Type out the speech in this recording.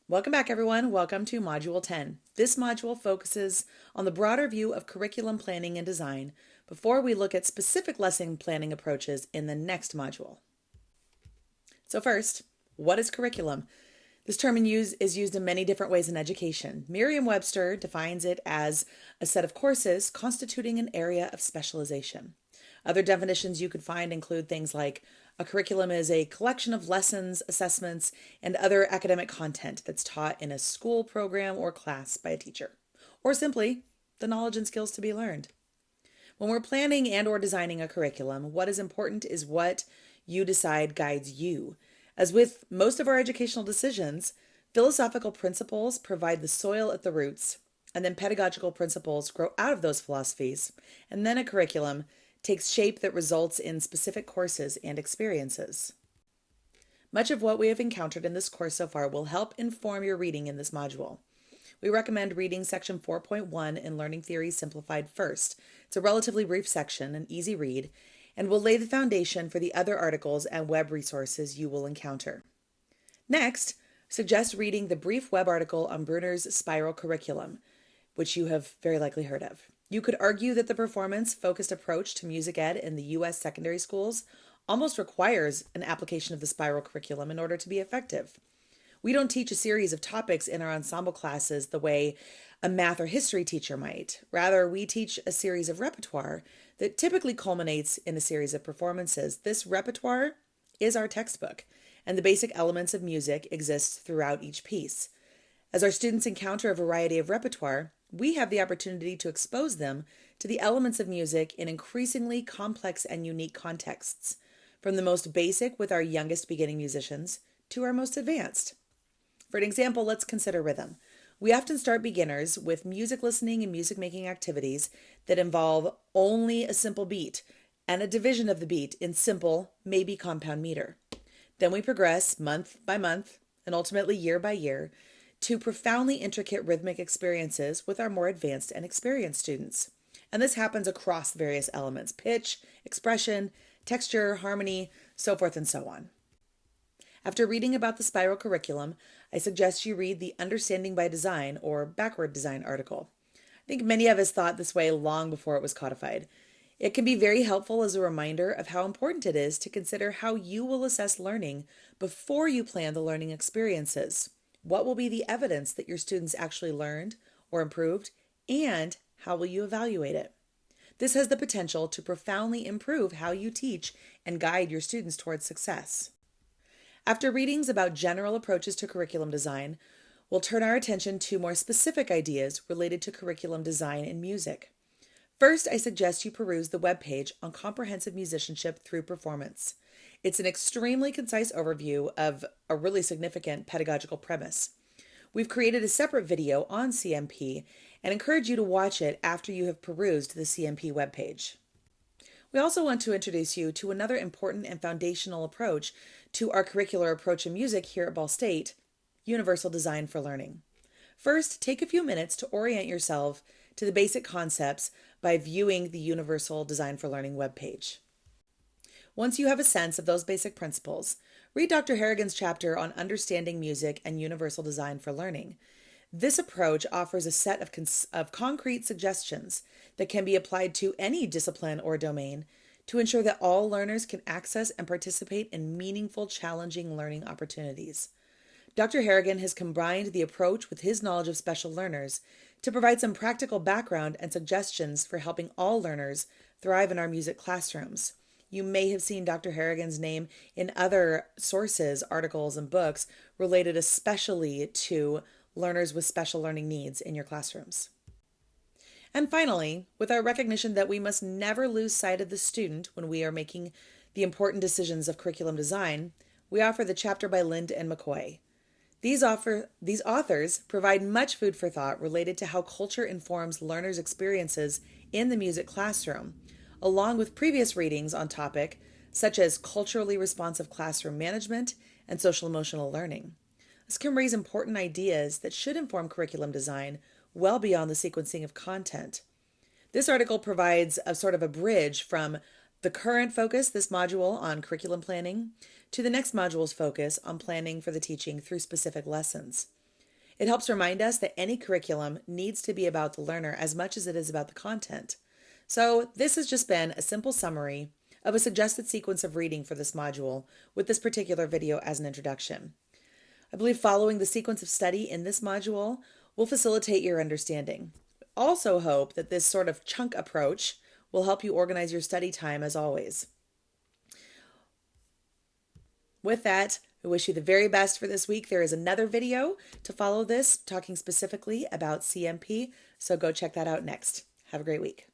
Welcome back, everyone. Welcome to Module 10. This module focuses on the broader view of curriculum planning and design before we look at specific lesson planning approaches in the next module. So first, what is curriculum? This term is used in many different ways in education. Merriam-Webster defines it as a set of courses constituting an area of specialization. Other definitions you could find include things like a curriculum is a collection of lessons, assessments, and other academic content that's taught in a school program or class by a teacher, or simply the knowledge and skills to be learned. When we're planning and or designing a curriculum, what is important is what you decide guides you. As with most of our educational decisions, philosophical principles provide the soil at the roots, and then pedagogical principles grow out of those philosophies, and then a curriculum takes shape that results in specific courses and experiences. Much of what we have encountered in this course so far will help inform your reading in this module. We recommend reading section 4.1 in Learning Theory Simplified first. It's a relatively brief section, an easy read, and will lay the foundation for the other articles and web resources you will encounter. Next, suggest reading the brief web article on Bruner's Spiral Curriculum, which you have very likely heard of. You could argue that the performance-focused approach to music ed in the U.S. secondary schools almost requires an application of the spiral curriculum in order to be effective. We don't teach a series of topics in our ensemble classes the way a math or history teacher might. Rather, we teach a series of repertoire that typically culminates in a series of performances. This repertoire is our textbook, and the basic elements of music exist throughout each piece. As our students encounter a variety of repertoire, we have the opportunity to expose them to the elements of music in increasingly complex and unique contexts, from the most basic with our youngest beginning musicians to our most advanced. For an example, let's consider rhythm. We often start beginners with music listening and music making activities that involve only a simple beat and a division of the beat in simple, maybe compound meter. Then we progress month by month and ultimately year by year to profoundly intricate rhythmic experiences with our more advanced and experienced students. And this happens across various elements: pitch, expression, texture, harmony, so forth and so on. After reading about the spiral curriculum, I suggest you read the Understanding by Design or Backward Design article. I think many of us thought this way long before it was codified. It can be very helpful as a reminder of how important it is to consider how you will assess learning before you plan the learning experiences. What will be the evidence that your students actually learned or improved, and how will you evaluate it? This has the potential to profoundly improve how you teach and guide your students towards success. After readings about general approaches to curriculum design, we'll turn our attention to more specific ideas related to curriculum design in music. First, I suggest you peruse the webpage on comprehensive musicianship through performance. It's an extremely concise overview of a really significant pedagogical premise. We've created a separate video on CMP and encourage you to watch it after you have perused the CMP webpage. We also want to introduce you to another important and foundational approach to our curricular approach in music here at Ball State: universal design for learning. First, take a few minutes to orient yourself to the basic concepts by viewing the Universal Design for Learning webpage. Once you have a sense of those basic principles, read Dr. Harrigan's chapter on understanding music and universal design for learning. This approach offers a set of concrete suggestions that can be applied to any discipline or domain to ensure that all learners can access and participate in meaningful, challenging learning opportunities. Dr. Harrigan has combined the approach with his knowledge of special learners to provide some practical background and suggestions for helping all learners thrive in our music classrooms. You may have seen Dr. Harrigan's name in other sources, articles, and books related especially to learners with special learning needs in your classrooms. And finally, with our recognition that we must never lose sight of the student when we are making the important decisions of curriculum design, we offer the chapter by Lind and McCoy. These authors provide much food for thought related to how culture informs learners' experiences in the music classroom, along with previous readings on topic such as culturally responsive classroom management and social emotional learning. This can raise important ideas that should inform curriculum design well beyond the sequencing of content. This article provides a sort of a bridge from the current focus, this module on curriculum planning, to the next module's focus on planning for the teaching through specific lessons. It helps remind us that any curriculum needs to be about the learner as much as it is about the content. So this has just been a simple summary of a suggested sequence of reading for this module with this particular video as an introduction. I believe following the sequence of study in this module will facilitate your understanding. I also hope that this sort of chunk approach will help you organize your study time as always. With that, I wish you the very best for this week. There is another video to follow this talking specifically about CMP, so go check that out next. Have a great week.